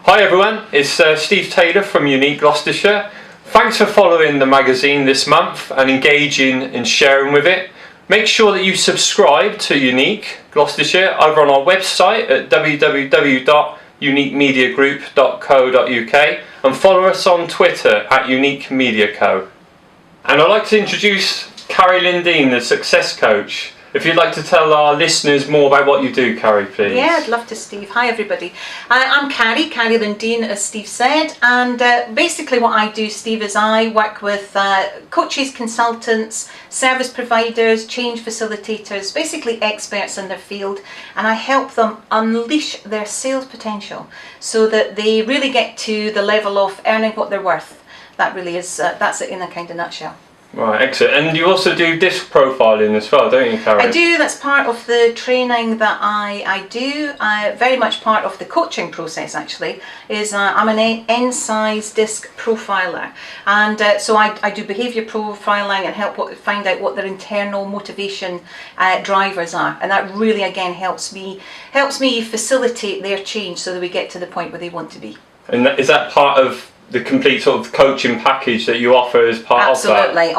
Hi everyone, it's Steve Taylor from Unique Gloucestershire. Thanks for following the magazine this month and engaging and sharing with it. Make sure that you subscribe to Unique Gloucestershire over on our website at www.uniquemediagroup.co.uk and follow us on Twitter at Unique Media Co. And I'd like to introduce Carie Lyndene, the success coach. If you'd like to tell our listeners more about what you do, Carie, please. Yeah, I'd love to, Steve. Hi, everybody. I'm Carie Lyndene, as Steve said. And basically what I do, Steve, is I work with coaches, consultants, service providers, change facilitators, basically experts in their field. And I help them unleash their sales potential so that they really get to the level of earning what they're worth. That really is, that's it in a kind of nutshell. Right, excellent. And you also do disc profiling as well, don't you, Carie? I do. That's part of the training that I do. Very much part of the coaching process, actually, is I'm an N-size disc profiler. And so I do behaviour profiling and help find out what their internal motivation drivers are. And that really, again, helps me facilitate their change so that we get to the point where they want to be. And is that part of the complete sort of coaching package that you offer as part of that? Absolutely.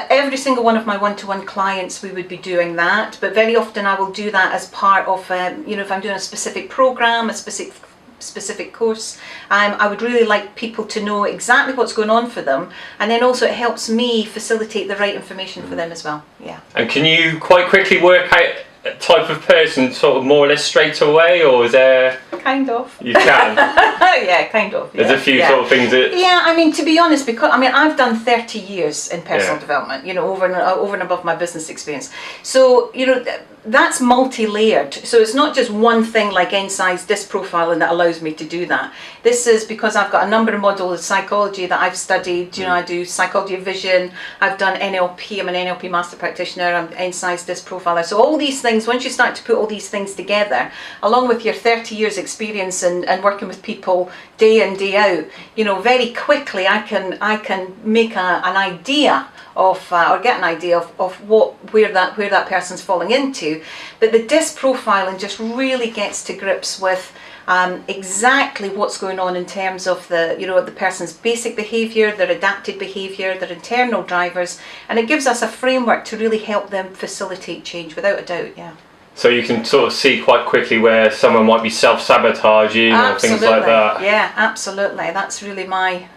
Every single one of my one-to-one clients, we would be doing that, but very often I will do that as part of, if I'm doing a specific program, a specific course, I would really like people to know exactly what's going on for them, and then also it helps me facilitate the right information for them as well. Yeah. And can you quite quickly work out a type of person sort of more or less straight away, or is there... Kind of. You can? Yeah, kind of. There's a few sort of things that... Yeah, I mean, to be honest, because I've done 30 years in personal development, over and above my business experience. So, that's multi-layered. So it's not just one thing like N-size disc profiling that allows me to do that. This is because I've got a number of modules of psychology that I've studied. I do psychology of vision. I've done NLP. I'm an NLP master practitioner. I'm N-size disc profiler. So all these things, once you start to put all these things together, along with your 30 years experience and working with people day in, day out, very quickly I can make an idea of or get an idea of where that person's falling into. But the disc profiling just really gets to grips with exactly what's going on in terms of the person's basic behaviour, their adapted behaviour, their internal drivers, and it gives us a framework to really help them facilitate change, without a doubt. Yeah. So you can sort of see quite quickly where someone might be self-sabotaging or things like that. Yeah, absolutely. That's really my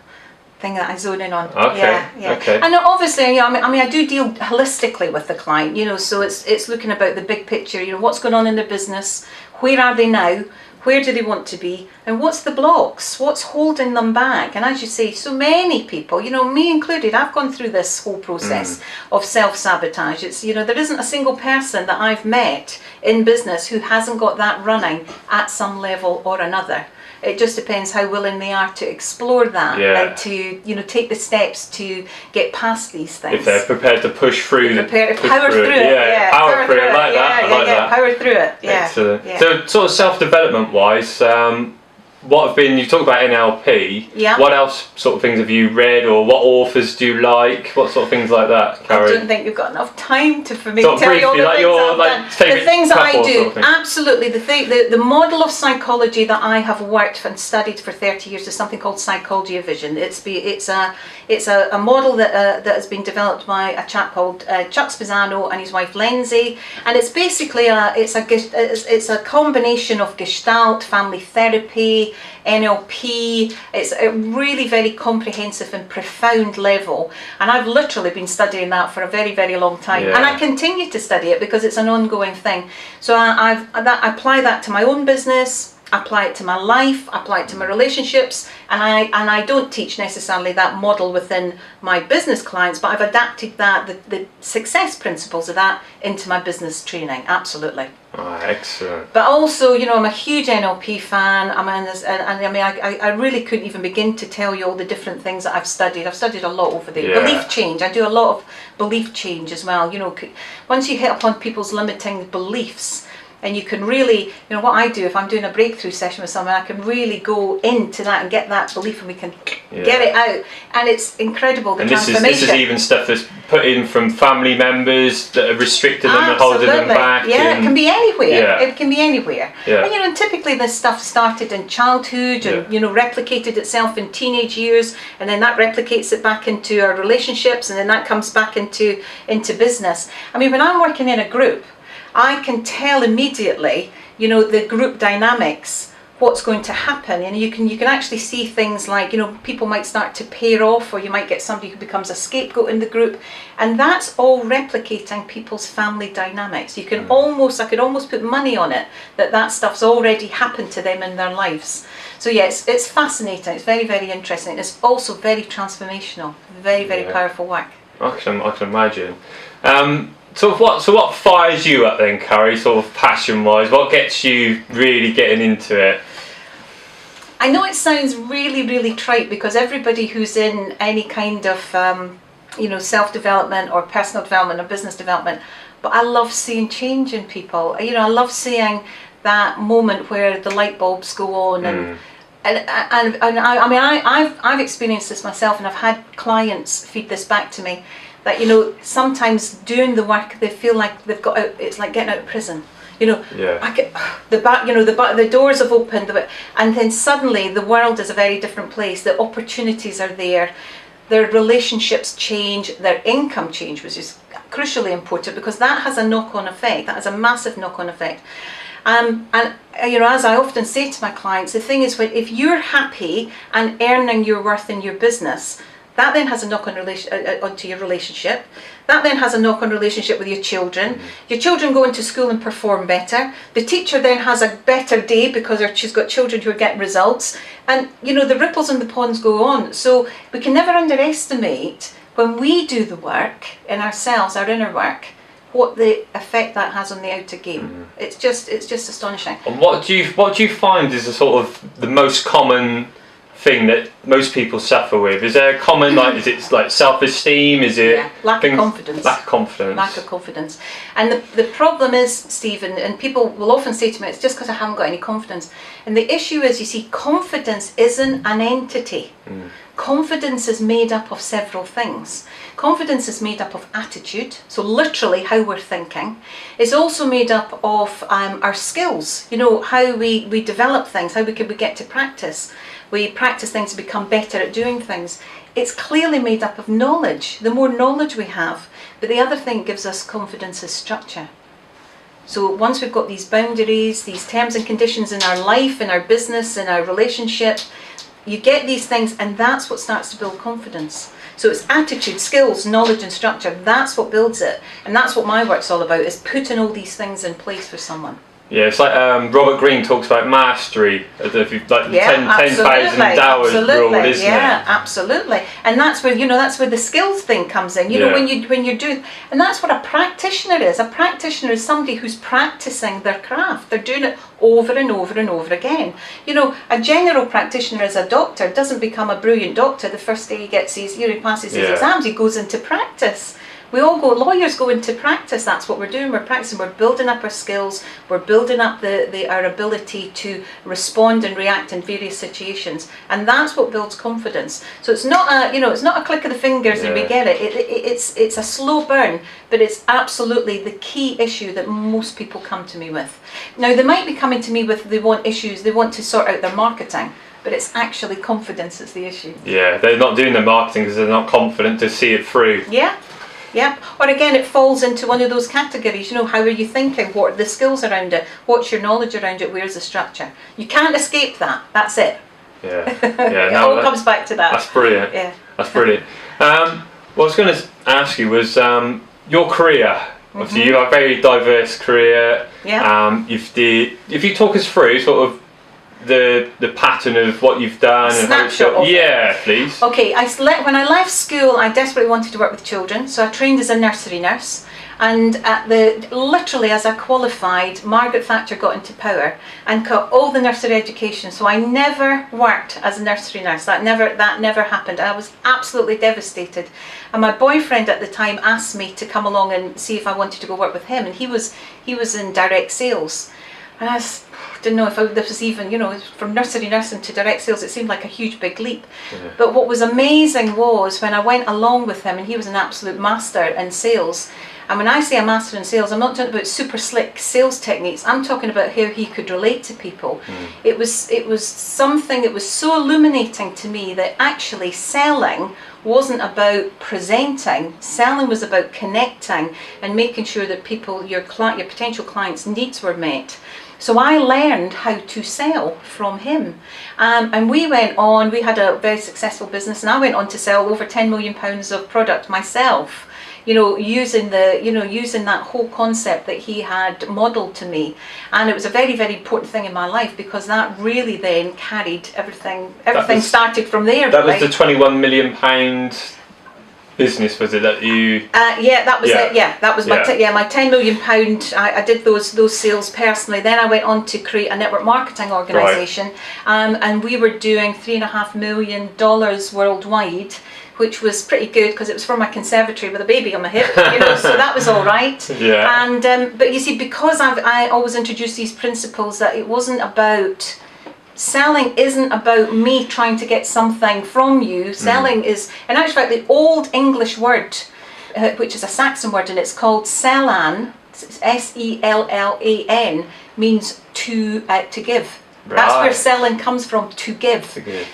thing that I zone in on. Okay. Yeah. Okay. And obviously, I do deal holistically with the client. So it's looking about the big picture. What's going on in their business? Where are they now? Where do they want to be? And what's the blocks? What's holding them back? And as you say, so many people, me included, I've gone through this whole process of self-sabotage. It's, there isn't a single person that I've met in business who hasn't got that running at some level or another. It just depends how willing they are to explore that and to, take the steps to get past these things. If they're prepared to push through, power through it. Yeah, power through it. I like that. Power through it. Yeah. Excellent. Yeah. So, sort of self-development wise, you talk about NLP. Yeah. What else sort of things have you read, or what authors do you like? What sort of things like that, Carie? I don't think you've got enough time for me to tell you all the things I've done. The things that I do, absolutely. The model of psychology that I have worked and studied for 30 years is something called psychology of vision. It's a model that has been developed by a chap called Chuck Spezzano and his wife Lindsay, and it's basically it's a combination of Gestalt, family therapy, NLP. It's a really very comprehensive and profound level, and I've literally been studying that for a very, very long time, and I continue to study it because it's an ongoing thing. So I apply that to my own business, apply it to my life, apply it to my relationships, and I don't teach necessarily that model within my business clients, but I've adapted the success principles of that into my business training. Absolutely. Excellent. But also, I'm a huge NLP fan. I really couldn't even begin to tell you all the different things that I've studied. I've studied a lot over there. Belief change. I do a lot of belief change as well. Once you hit upon people's limiting beliefs, and you can really, what I do if I'm doing a breakthrough session with someone, I can really go into that and get that belief, and we can get it out, and it's incredible, the transformation. This is even stuff that's put in from family members that are restricting them and holding them back? Yeah, it can be anywhere. Yeah. It can be anywhere. Yeah. And, and typically this stuff started in childhood and, replicated itself in teenage years, and then that replicates it back into our relationships, and then that comes back into business. I mean, when I'm working in a group, I can tell immediately, the group dynamics, what's going to happen, and you can actually see things like, people might start to pair off, or you might get somebody who becomes a scapegoat in the group, and that's all replicating people's family dynamics. I could almost put money on it that stuff's already happened to them in their lives. So yes, it's fascinating. It's very, very interesting. It's also very transformational. Very, very powerful work. I can imagine. So what fires you up then, Carie, sort of passion-wise? What gets you really getting into it? I know it sounds really, really trite, because everybody who's in any kind of, self-development or personal development or business development, but I love seeing change in people. I love seeing that moment where the light bulbs go on, and I've experienced this myself, and I've had clients feed this back to me, that sometimes doing the work, they feel like they've got out. It's like getting out of prison. The doors have opened, and then suddenly the world is a very different place. The opportunities are there, their relationships change, their income change, which is crucially important, because that has a knock-on effect. That has a massive knock-on effect. And as I often say to my clients, the thing is, if you're happy and earning your worth in your business, that then has a knock-on onto your relationship. That then has a knock-on relationship with your children. Your children go into school and perform better. The teacher then has a better day because she's got children who are getting results. And, the ripples in the ponds go on. So we can never underestimate, when we do the work in ourselves, our inner work, what the effect that has on the outer game. It's just astonishing. And what do you find is the most common thing that most people suffer with? Is there a common, is it like self-esteem? Is it lack of confidence? Lack of confidence. And the problem is, Stephen, and people will often say to me, it's just because I haven't got any confidence. And the issue is, you see, confidence isn't an entity. Confidence is made up of several things. Confidence is made up of attitude, so literally how we're thinking. It's also made up of our skills, how we develop things, how we get to practice. We practice things to become better at doing things. It's clearly made up of knowledge. The more knowledge we have, but the other thing that gives us confidence is structure. So once we've got these boundaries, these terms and conditions in our life, in our business, in our relationship, you get these things, and that's what starts to build confidence. So it's attitude, skills, knowledge and structure. That's what builds it. And that's what my work's all about, is putting all these things in place for someone. Yeah, it's like Robert Greene talks about mastery, the 10,000 hours rule, isn't it? Yeah, absolutely. And that's where the skills thing comes in. When you're doing, and that's what a practitioner is. A practitioner is somebody who's practicing their craft. They're doing it over and over and over again. A general practitioner as a doctor doesn't become a brilliant doctor the first day he gets he passes his exams. He goes into practice. Lawyers go into practice. That's what we're doing. We're practicing. We're building up our skills. We're building up our ability to respond and react in various situations, and that's what builds confidence. So it's not a click of the fingers and we get it. It's a slow burn, but it's absolutely the key issue that most people come to me with. Now, they might be coming to me with, they want to sort out their marketing, but it's actually confidence that's the issue. Yeah, they're not doing the marketing because they're not confident to see it through. Yeah, or again, it falls into one of those categories. How are you thinking? What are the skills around it? What's your knowledge around it? Where's the structure? You can't escape that. That's it. Yeah. It all comes back to that. That's brilliant. Yeah. That's brilliant. What I was going to ask you was your career. Obviously, you have a very diverse career. Yeah. If you talk us through sort of the pattern of what you've done and how it's please. Okay, when I left school, I desperately wanted to work with children, so I trained as a nursery nurse. And literally as I qualified, Margaret Thatcher got into power and cut all the nursery education. So I never worked as a nursery nurse. That never happened. I was absolutely devastated. And my boyfriend at the time asked me to come along and see if I wanted to go work with him. And he was in direct sales. And I was, didn't know if this was even, from nursery nursing to direct sales, it seemed like a huge big leap. But what was amazing was when I went along with him, and he was an absolute master in sales. And when I say a master in sales, I'm not talking about super slick sales techniques. I'm talking about how he could relate to people. It was something that was so illuminating to me that actually selling wasn't about presenting. Selling was about connecting and making sure that people, your potential clients' needs were met. So I learned how to sell from him, and we went on. We had a very successful business, and I went on to sell over £10 million of product myself. Using that whole concept that he had modelled to me, and it was a very, very important thing in my life because that really then carried everything. Everything started from there. That was the £21 million business, was it, that you? Yeah, that was it. Yeah, that was my my £10 million. I did those sales personally. Then I went on to create a network marketing organisation, and we were doing $3.5 million worldwide, which was pretty good because it was for my conservatory with a baby on my hip, so that was all right. Yeah. And but you see, because I always introduced these principles that it wasn't about. Selling isn't about me trying to get something from you. Selling is, in actual fact, the old English word, which is a Saxon word, and it's called sellan, Sellan, means to give. Right. That's where selling comes from, to give.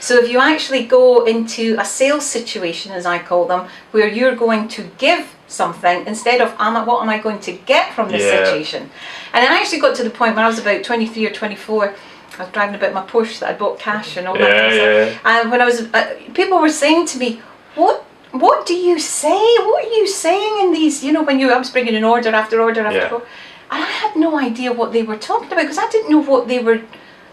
So if you actually go into a sales situation, as I call them, where you're going to give something instead of what am I going to get from this situation? And I actually got to the point when I was about 23 or 24, I was driving about my Porsche that I bought cash and all that kind of stuff. And when I was, people were saying to me, what do you say? What are you saying in these, when I was bringing in order after order after order. And I had no idea what they were talking about because I didn't know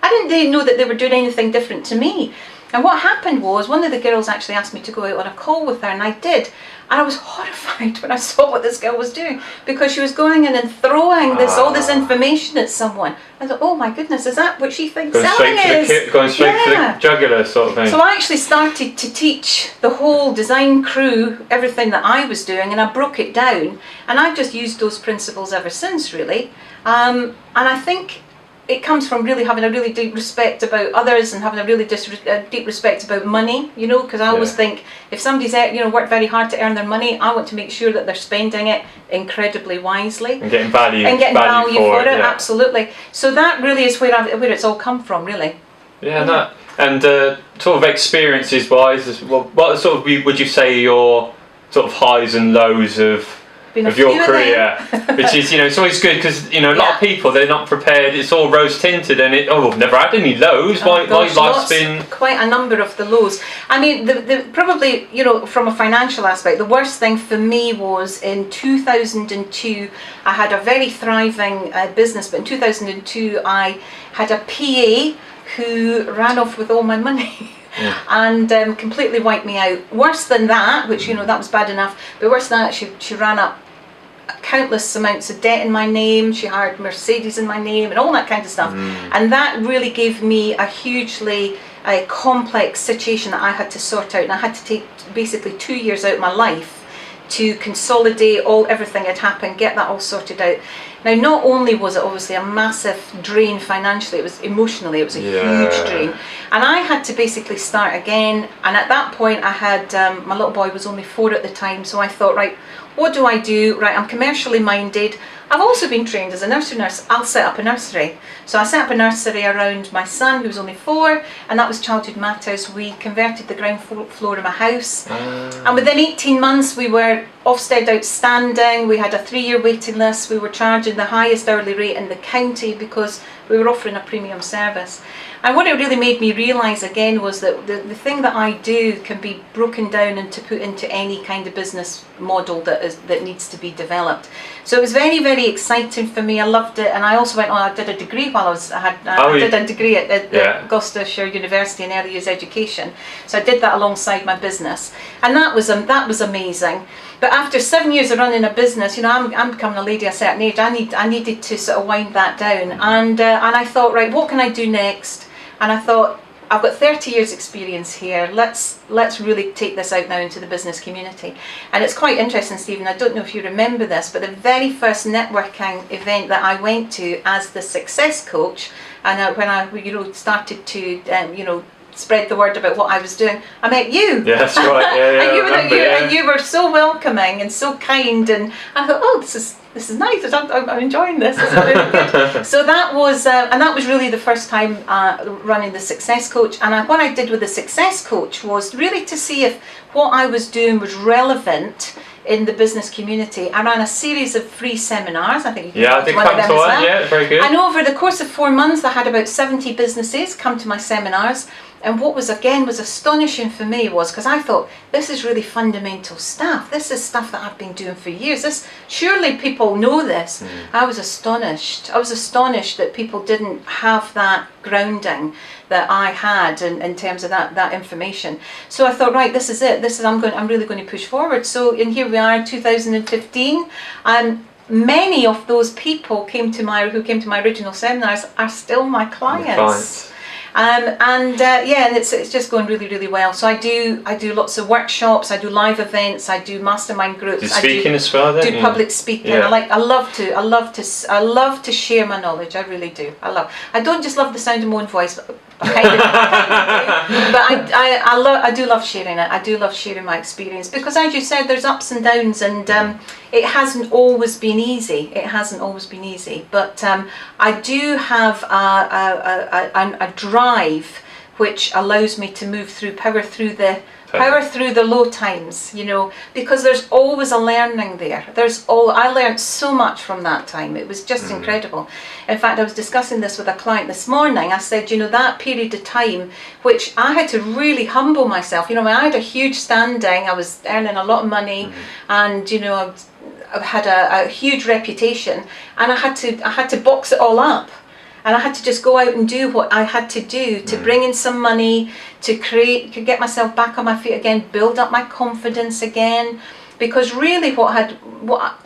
I didn't know that they were doing anything different to me. And what happened was, one of the girls actually asked me to go out on a call with her, and I did. And I was horrified when I saw what this girl was doing, because she was going in and throwing all this information at someone. I thought, oh my goodness, is that what she thinks selling is? Going straight for the jugular sort of thing. So I actually started to teach the whole design crew everything that I was doing, and I broke it down. And I've just used those principles ever since, really. And I think it comes from really having a really deep respect about others and having a really deep respect about money, because I always think if somebody's worked very hard to earn their money, I want to make sure that they're spending it incredibly wisely and getting value for it. Absolutely. So that really is where it's all come from, really. And sort of experiences wise, what sort of would you say your sort of highs and lows of your career, which is, it's always good because, a lot of people, they're not prepared, it's all rose tinted and I've never had any lows, my life's been... Quite a number of the lows. I mean, the probably, from a financial aspect, the worst thing for me was in 2002, I had a very thriving business, but in 2002 I had a PA who ran off with all my money. And completely wiped me out. Worse than that, which that was bad enough, but worse than that, she ran up countless amounts of debt in my name. She hired Mercedes in my name and all that kind of stuff. And that really gave me a hugely complex situation that I had to sort out, and I had to take basically 2 years out of my life to consolidate everything that had happened, get that all sorted out. Now, not only was it obviously a massive drain financially, it was emotionally, it was a huge drain. And I had to basically start again. And at that point, I had, my little boy was only 4 at the time. So I thought, right, what do I do? Right, I'm commercially minded. I've also been trained as a nursery nurse. I'll set up a nursery. So I set up a nursery around my son, who was only 4, and that was Childhood Matters. We converted the ground floor of my house. And within 18 months, we were Ofsted outstanding. We had a 3-year waiting list. We were charging the highest hourly rate in the county because we were offering a premium service. And what it really made me realise again was that the thing that I do can be broken down and to put into any kind of business model that needs to be developed. So it was very, very exciting for me. I loved it, and I also went on. I did a degree I did a degree at Gloucestershire University in early years education. So I did that alongside my business, and that was amazing. But after 7 years of running a business, I'm becoming a lady at a certain age. I needed to sort of wind that down, and I thought, right, what can I do next? And I thought, I've got 30 years experience here. Let's really take this out now into the business community. And it's quite interesting, Stephen, I don't know if you remember this, but the very first networking event that I went to as the success coach, and when I started to spread the word about what I was doing, I met you. Yeah, that's right. Yeah, and you were so welcoming and so kind, and I thought, oh, this is nice. I'm enjoying this. This is really good. So that was really the first time running the success coach. And what I did with the success coach was really to see if what I was doing was relevant in the business community. I ran a series of free seminars. I think you I did come to one. Yeah, very good. And over the course of 4 months, I had about 70 businesses come to my seminars. And what was astonishing for me was, because I thought, this is really fundamental stuff. This is stuff that I've been doing for years. Surely people know this. I was astonished. I was astonished that people didn't have that grounding that I had in terms of that information. So I thought, right, this is it. I'm really going to push forward. So and here we are in 2015. Many of those people who came to my original seminars are still my clients. And it's just going really, really well. So I do lots of workshops, I do live events, I do mastermind groups. Do speaking as well, then? Do public speaking. Yeah. I love to share my knowledge. I really do. I don't just love the sound of my own voice, but I do love sharing it. I do love sharing my experience, because as you said, there's ups and downs, and it hasn't always been easy. But I do have a drive which allows me to move through, power through the low times, because there's always a learning there. I learned so much from that time. It was just incredible. In fact, I was discussing this with a client this morning. I said, that period of time, which I had to really humble myself. I had a huge standing, I was earning a lot of money, and I've had a huge reputation, and I had to box it all up. And I had to just go out and do what I had to do to bring in some money, to get myself back on my feet again, build up my confidence again. Because really what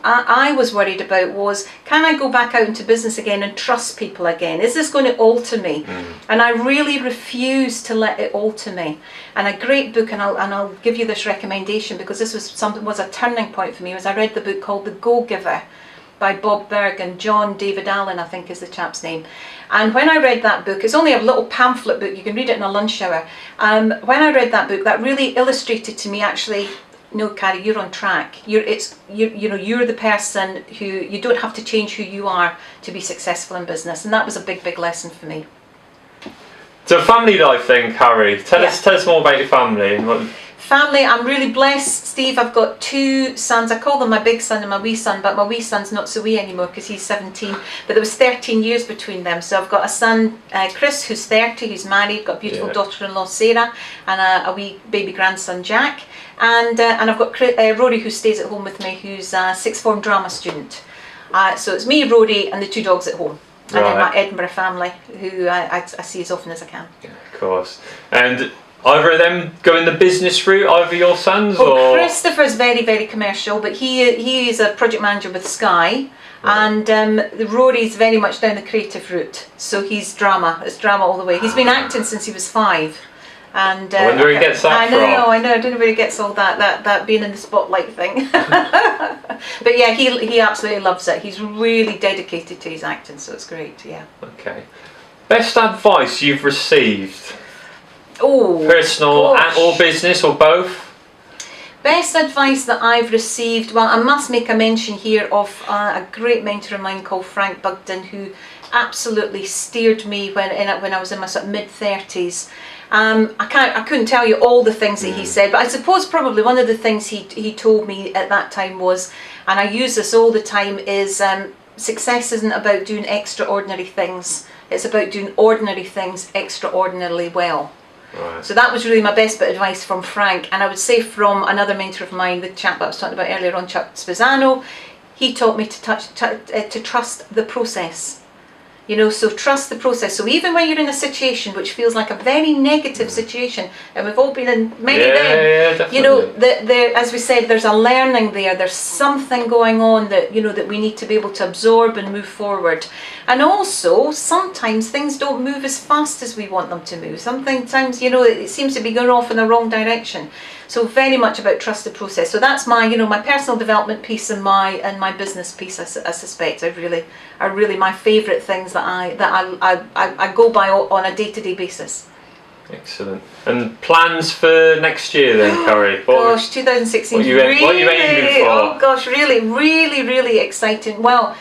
I was worried about was, can I go back out into business again and trust people again? Is this going to alter me? And I really refused to let it alter me. And a great book, and I'll give you this recommendation, because this was a turning point for me, was I read the book called The Go-Giver by Bob Berg and John David Allen, I think is the chap's name. And when I read that book, it's only a little pamphlet book, you can read it in a lunch hour. When I read that book, that really illustrated to me, actually, no, Carie, you're on track. You're the person who, you don't have to change who you are to be successful in business. And that was a big, big lesson for me. So family life then, Carie. Tell us more about your family. Family, I'm really blessed, Steve. I've got 2 sons. I call them my big son and my wee son, but my wee son's not so wee anymore because he's 17. But there was 13 years between them. So I've got a son, Chris, who's 30, who's married, got a beautiful daughter-in-law, Sarah, and a wee baby grandson, Jack. And I've got Rory, who stays at home with me, who's a 6th form drama student. So it's me, Rory, and the 2 dogs at home. And then my Edinburgh family, who I see as often as I can. Yeah, of course. And either of them go in the business route, either your sons, or? Christopher's very, very commercial, but he is a project manager with Sky. And Rory's very much down the creative route. So he's drama. It's drama all the way. He's been acting since he was 5. And I wonder where he gets that from. I know. I don't know where he gets all that being in the spotlight thing. But yeah, he absolutely loves it. He's really dedicated to his acting, so it's great. Yeah. Okay. Best advice you've received? Oh, personal or business, or both? Best advice that I've received, well, I must make a mention here of a great mentor of mine called Frank Bugden, who absolutely steered me when I was in my sort of mid-30s. I couldn't tell you all the things that he said, but I suppose probably one of the things he told me at that time was, and I use this all the time, is success isn't about doing extraordinary things, it's about doing ordinary things extraordinarily well. Right. So that was really my best bit of advice from Frank. And I would say from another mentor of mine, the chap that I was talking about earlier on, Chuck Spezzano, he taught me to trust the process. You know, so trust the process. So even when you're in a situation which feels like a very negative situation, and we've all been in many of them, definitely. you know, as we said, there's a learning there. There's something going on that, you know, that we need to be able to absorb and move forward. And also, sometimes things don't move as fast as we want them to move. Sometimes, you know, it seems to be going off in the wrong direction. So very much about trust the process. So that's my, you know, my personal development piece and my business piece. I suspect are really my favourite things that I go by on a day-to-day basis. Excellent. And plans for next year then, Carie? Gosh, 2016. What are you aiming for? Oh gosh, really exciting. Well,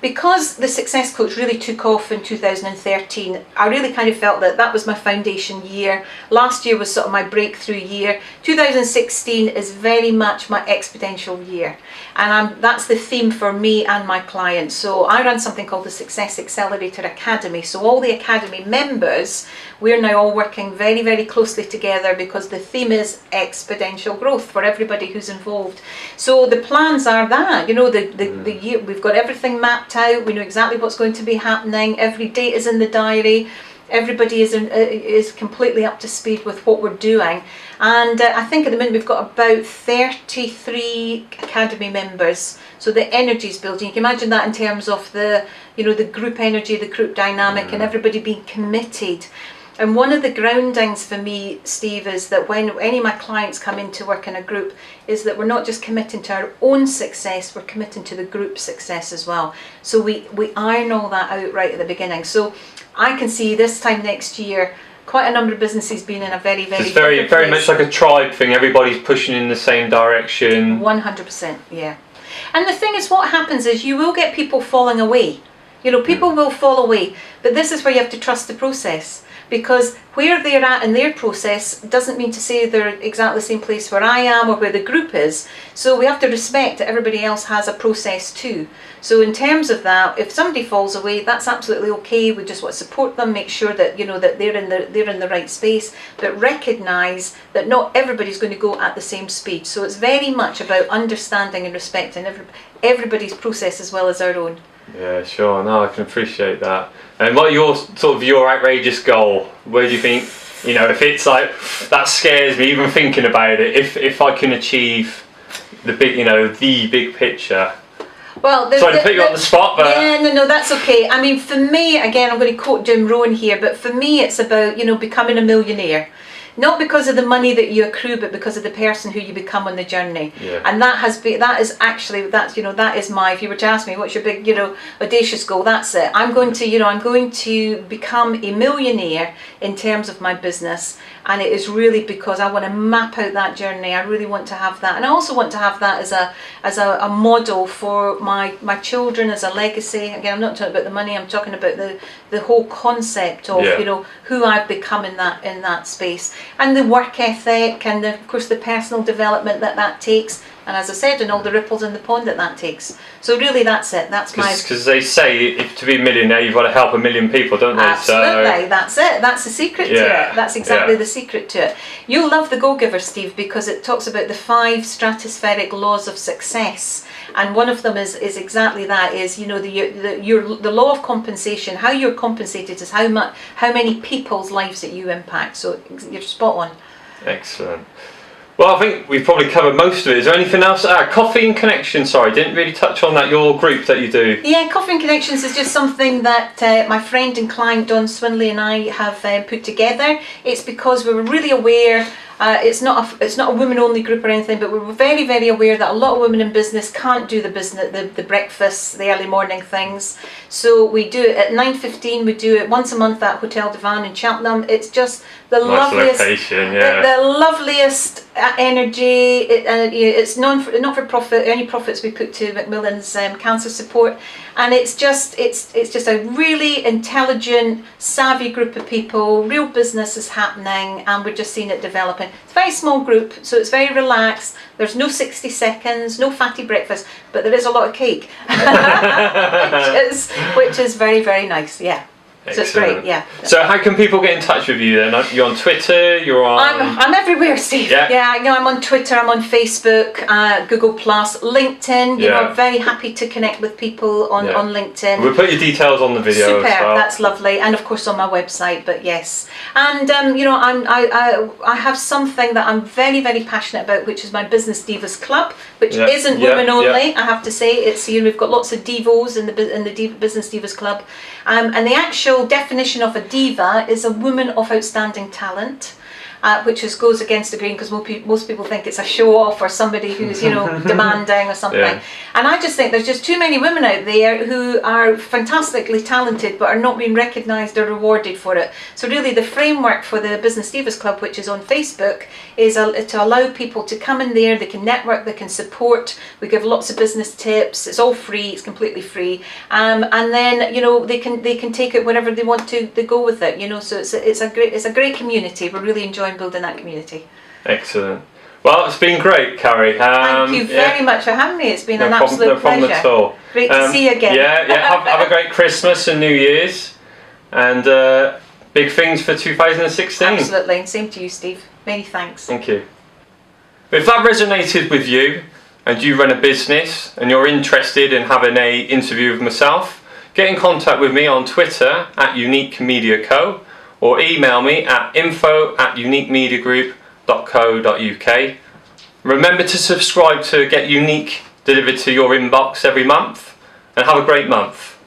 because the Success Coach really took off in 2013, I really kind of felt that was my foundation year. Last year was sort of my breakthrough year. 2016 is very much my exponential year. And that's the theme for me and my clients. So I run something called the Success Accelerator Academy. So all the Academy members, we're now all working very, very closely together because the theme is exponential growth for everybody who's involved. So the plans are that, you know, the year, we've got everything mapped out. We know exactly what's going to be happening. Every date is in the diary. Everybody is completely up to speed with what we're doing. And I think at the minute we've got about 33 Academy members. So the energy is building. You can imagine that in terms of the, you know, the group energy, the group dynamic, and everybody being committed. And one of the groundings for me, Steve, is that when any of my clients come in to work in a group, is that we're not just committing to our own success, we're committing to the group success as well. So we iron all that out right at the beginning. So I can see this time next year, quite a number of businesses being in a very, very it's very much like a tribe thing. Everybody's pushing in the same direction. 100%, yeah. And the thing is, what happens is you will get people falling away. You know, people will fall away, but this is where you have to trust the process. Because where they're at in their process doesn't mean to say they're exactly the same place where I am or where the group is. So we have to respect that everybody else has a process too. So in terms of that, if somebody falls away, that's absolutely okay. We just want to support them, make sure that, you know, that they're in the right space, but recognise that not everybody's going to go at the same speed. So it's very much about understanding and respecting everybody's process as well as our own. Yeah, sure. No, I can appreciate that. And what your outrageous goal? Where do you think, you know, if it's like that scares me even thinking about it? If I can achieve the big picture. Well, sorry to put you on the spot, but yeah, no, that's okay. I mean, for me, again, I'm going to quote Jim Rohn here, but for me, it's about, you know, becoming a millionaire. Not because of the money that you accrue, but because of the person who you become on the journey. Yeah. And that is my, if you were to ask me, what's your big, you know, audacious goal? That's it. I'm going to become a millionaire in terms of my business. And it is really because I want to map out that journey. I really want to have that. And I also want to have that as a model for my children, as a legacy. Again, I'm not talking about the money, I'm talking about the whole concept of, you know, who I've become in that space. And the work ethic and of course the personal development that takes, and as I said, and all the ripples in the pond that takes. So really that's it. That's because they say to be a millionaire you've got to help a million people, don't they? Absolutely, that's it. That's the secret to it. That's exactly the secret to it. You'll love the Go-Giver, Steve, because it talks about the 5 stratospheric laws of success. And one of them is exactly that, is, you know, the law of compensation. How you're compensated is how many people's lives that you impact. So you're spot on. Excellent. Well, I think we've probably covered most of it. Is there anything else? Coffee and Connection, sorry, didn't really touch on that, your group that you do. Yeah, Coffee and Connections is just something that my friend and client Don Swinley and I have put together. It's because we were really aware, it's not a women-only group or anything, but we were very, very aware that a lot of women in business can't do the breakfasts, the early morning things. So we do it at 9:15. We do it once a month at Hotel Divan in Cheltenham. It's just the loveliest location, the loveliest energy. It's not for profit. Any profits we put to Macmillan's cancer support, and it's just a really intelligent, savvy group of people. Real business is happening, and we're just seeing it developing. It's a very small group, so it's very relaxed. There's no 60 seconds, no fatty breakfast, but there is a lot of cake, which is very, very nice. Yeah. So it's great, yeah. So how can people get in touch with you then? You're on Twitter, you're on... I'm everywhere, Steve. Yeah, you know, I'm on Twitter, I'm on Facebook, Google+, LinkedIn. You know, I'm very happy to connect with people on LinkedIn. We'll put your details on the video Super, as well. that's lovely. And of course on my website, but yes. And, you know, I have something that I'm very, very passionate about, which is my Business Divas Club, which isn't women only, I have to say. It's, you know, we've got lots of divos in the Business Divas Club. And the actual definition of a diva is a woman of outstanding talent, which goes against the grain, because most people think it's a show off or somebody who's, you know, demanding or something. And I just think there's just too many women out there who are fantastically talented but are not being recognised or rewarded for it. So really the framework for the Business Divas Club, which is on Facebook, is to allow people to come in there, they can network, they can support, we give lots of business tips, it's all free, it's completely free, and then, you know, they can take it wherever they want to, they go with it, you know. So it's a great community. We're really enjoying building that community. Excellent. Well, it's been great, Carie. Thank you very much for having me. It's been an absolute pleasure. No problem at all. Great to see you again. Have a great Christmas and New Year's, and big things for 2016. Absolutely, and same to you, Steve. Many thanks. Thank you. If that resonated with you, and you run a business, and you're interested in having an interview with myself, get in contact with me on Twitter at Unique Media Co, or email me at info@uniquemediagroup.co.uk. Remember to subscribe to get Unique delivered to your inbox every month, and have a great month.